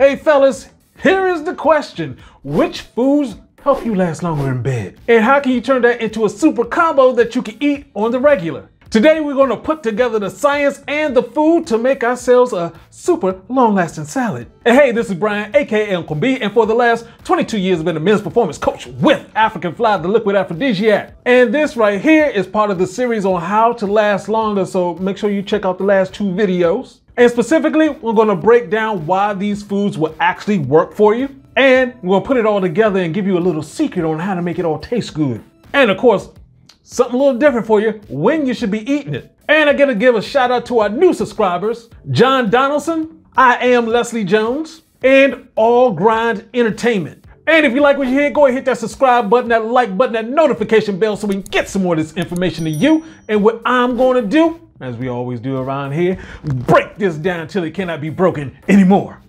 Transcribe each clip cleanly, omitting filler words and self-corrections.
Hey fellas, here is the question. Which foods help you last longer in bed? And how can you turn that into a super combo that you can eat on the regular? Today we're going to put together the science and the food to make ourselves a super long-lasting salad. And hey, this is Brian, aka Uncle B, and for the last 22 years I've been a men's performance coach with African Fly, the liquid aphrodisiac. And this right here is part of the series on how to last longer, so make sure you check out the last 2 videos. And specifically, we're going to break down why these foods will actually work for you. And we're going to put it all together and give you a little secret on how to make it all taste good. And of course, something a little different for you, when you should be eating it. And I gotta give a shout out to our new subscribers, John Donaldson, I Am Leslie Jones, and All Grind Entertainment. And if you like what you hear, go ahead and hit that subscribe button, that like button, that notification bell so we can get some more of this information to you. And what I'm gonna do, as we always do around here, break this down till it cannot be broken anymore.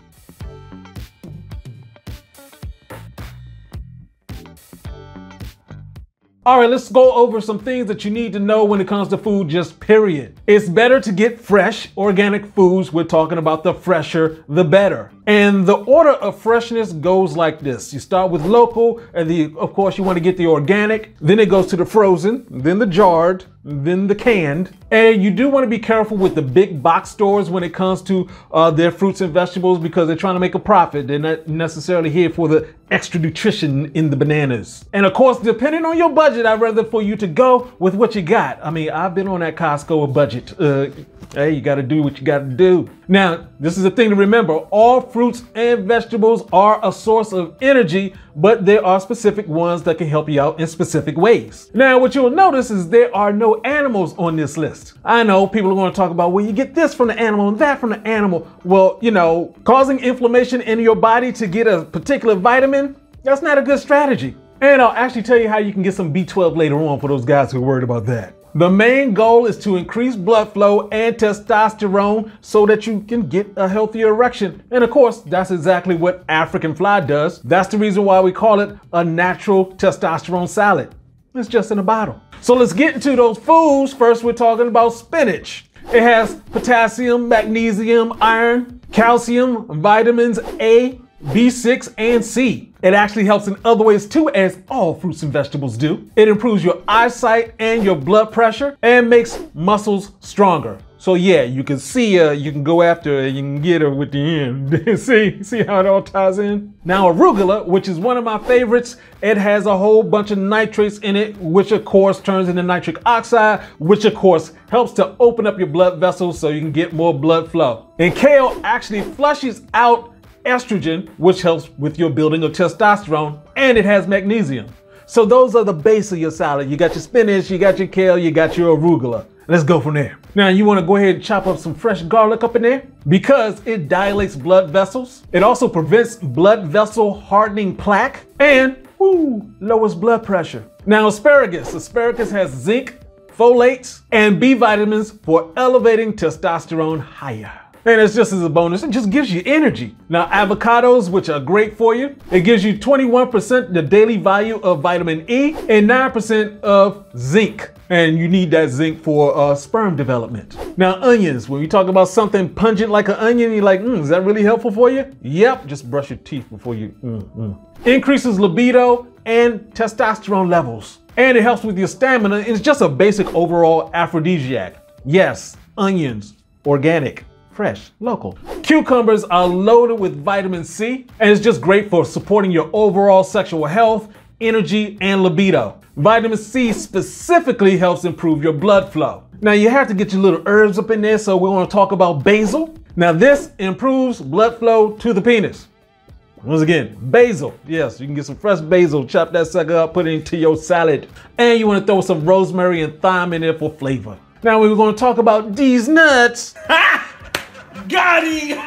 All right, let's go over some things that you need to know when it comes to food, just period. It's better to get fresh, organic foods. We're talking about the fresher, the better. And the order of freshness goes like this. You start with local, and of course you want to get the organic, then it goes to the frozen, then the jarred, then the canned. And you do want to be careful with the big box stores when it comes to their fruits and vegetables, because they're trying to make a profit. They're not necessarily here for the extra nutrition in the bananas. And of course, depending on your budget, I'd rather for you to go with what you got. I mean, I've been on that Costco budget. Hey, you got to do what you got to do. Now, this is the thing to remember. All fruits and vegetables are a source of energy, but there are specific ones that can help you out in specific ways. Now, what you'll notice is there are no animals on this list. I know people are going to talk about, well, you get this from the animal and that from the animal. Well, you know, causing inflammation in your body to get a particular vitamin, that's not a good strategy. And I'll actually tell you how you can get some B12 later on for those guys who are worried about that. The main goal is to increase blood flow and testosterone so that you can get a healthier erection. And of course, that's exactly what African Fly does. That's the reason why we call it a natural testosterone salad. It's just in a bottle. So let's get into those foods. First, we're talking about spinach. It has potassium, magnesium, iron, calcium, vitamins A, B6, and C. It actually helps in other ways too, as all fruits and vegetables do. It improves your eyesight and your blood pressure and makes muscles stronger. So yeah, you can see you can go after her, you can get her with the end. see how it all ties in? Now arugula, which is one of my favorites, it has a whole bunch of nitrates in it, which of course turns into nitric oxide, which of course helps to open up your blood vessels so you can get more blood flow. And kale actually flushes out estrogen, which helps with your building of testosterone, and it has magnesium. So those are the base of your salad. You got your spinach, you got your kale, you got your arugula. Let's go from there. Now you want to go ahead and chop up some fresh garlic up in there because it dilates blood vessels. It also prevents blood vessel hardening plaque and lowers blood pressure. Now asparagus has zinc, folates, and B vitamins for elevating testosterone higher. And it's just as a bonus, it just gives you energy. Now avocados, which are great for you, it gives you 21% the daily value of vitamin E and 9% of zinc. And you need that zinc for sperm development. Now onions, when you talk about something pungent like an onion, you're like, is that really helpful for you? Yep, just brush your teeth before you. Increases libido and testosterone levels. And it helps with your stamina. It's just a basic overall aphrodisiac. Yes, onions, organic, fresh, local. Cucumbers are loaded with vitamin C, and it's just great for supporting your overall sexual health, energy, and libido. Vitamin C specifically helps improve your blood flow. Now you have to get your little herbs up in there, so we want to talk about basil. Now this improves blood flow to the penis. Once again, basil. Yes, you can get some fresh basil, chop that sucker up, put it into your salad. And you want to throw some rosemary and thyme in there for flavor. Now we're going to talk about these nuts. Got it!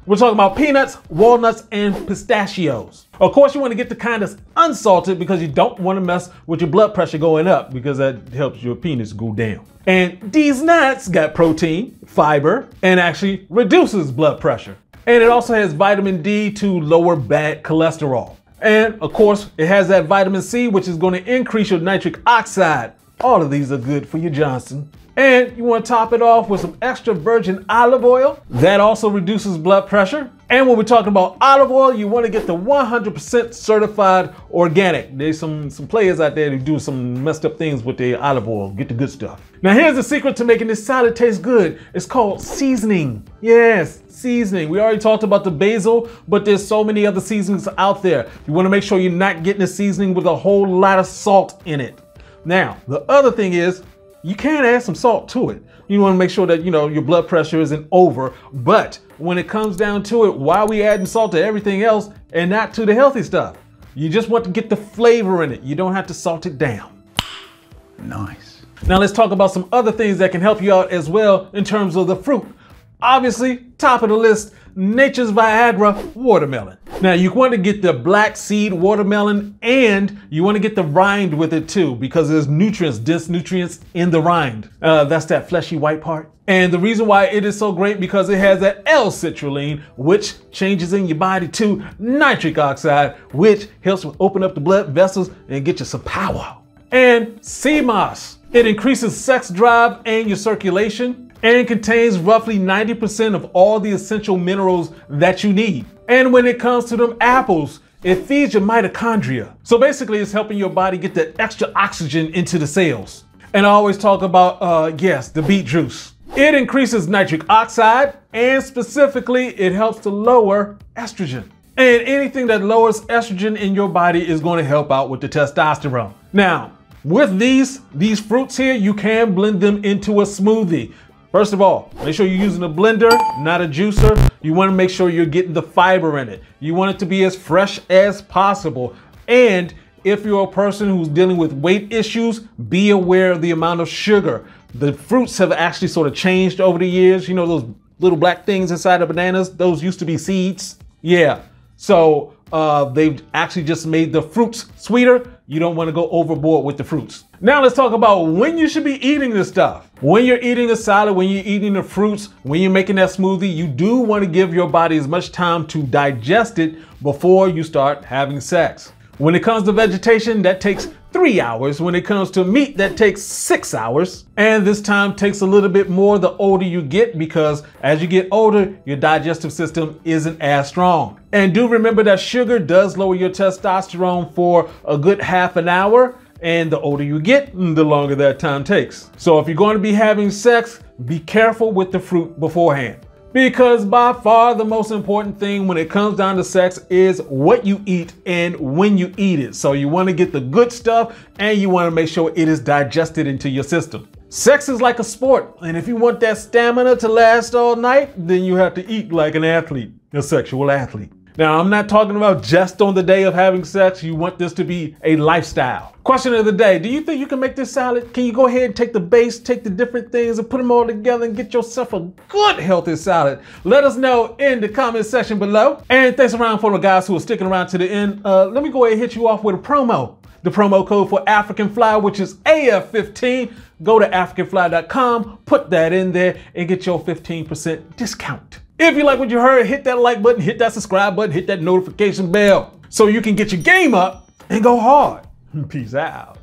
We're talking about peanuts, walnuts, and pistachios. Of course, you want to get the kind that's unsalted because you don't want to mess with your blood pressure going up, because that helps your penis go down. And these nuts got protein, fiber, and actually reduces blood pressure. And it also has vitamin D to lower bad cholesterol. And of course, it has that vitamin C, which is going to increase your nitric oxide. All of these are good for you, Johnson. And you want to top it off with some extra virgin olive oil. That also reduces blood pressure. And when we're talking about olive oil, you want to get the 100% certified organic. There's some players out there who do some messed up things with their olive oil. Get the good stuff. Now here's the secret to making this salad taste good. It's called seasoning. Yes, seasoning. We already talked about the basil, but there's so many other seasonings out there. You want to make sure you're not getting a seasoning with a whole lot of salt in it. Now, the other thing is, you can add some salt to it. You want to make sure that, your blood pressure isn't over. But when it comes down to it, why are we adding salt to everything else and not to the healthy stuff? You just want to get the flavor in it. You don't have to salt it down. Nice. Now let's talk about some other things that can help you out as well in terms of the fruit. Obviously, top of the list, Nature's Viagra watermelon. Now you want to get the black seed watermelon and you want to get the rind with it too, because there's nutrients, dense nutrients in the rind. That's that fleshy white part. And the reason why it is so great because it has that L-citrulline, which changes in your body to nitric oxide, which helps open up the blood vessels and get you some power. And sea moss. It increases sex drive and your circulation and contains roughly 90% of all the essential minerals that you need. And when it comes to them apples, it feeds your mitochondria. So basically it's helping your body get that extra oxygen into the cells. And I always talk about, the beet juice. It increases nitric oxide and specifically it helps to lower estrogen. And anything that lowers estrogen in your body is going to help out with the testosterone. Now, with these fruits here, you can blend them into a smoothie. First of all, make sure you're using a blender, not a juicer. You want to make sure you're getting the fiber in it. You want it to be as fresh as possible. And if you're a person who's dealing with weight issues, be aware of the amount of sugar. The fruits have actually sort of changed over the years. You know those little black things inside of bananas? Those used to be seeds. Yeah. So they've actually just made the fruits sweeter. You don't want to go overboard with the fruits. Now let's talk about when you should be eating this stuff. When you're eating a salad, when you're eating the fruits, when you're making that smoothie, you do want to give your body as much time to digest it before you start having sex. When it comes to vegetation, that takes 3 hours. When it comes to meat, that takes 6 hours. And this time takes a little bit more the older you get because as you get older, your digestive system isn't as strong. And do remember that sugar does lower your testosterone for a good half an hour. And the older you get, the longer that time takes. So if you're going to be having sex, be careful with the fruit beforehand. Because by far the most important thing when it comes down to sex is what you eat and when you eat it. So you want to get the good stuff and you want to make sure it is digested into your system. Sex is like a sport, and if you want that stamina to last all night, then you have to eat like an athlete, a sexual athlete. Now, I'm not talking about just on the day of having sex. You want this to be a lifestyle. Question of the day, do you think you can make this salad? Can you go ahead and take the base, take the different things and put them all together and get yourself a good healthy salad? Let us know in the comment section below. And thanks around for the guys who are sticking around to the end. Let me go ahead and hit you off with a promo. The promo code for African Fly, which is AF15. Go to africanfly.com, put that in there and get your 15% discount. If you like what you heard, hit that like button, hit that subscribe button, hit that notification bell so you can get your game up and go hard. Peace out.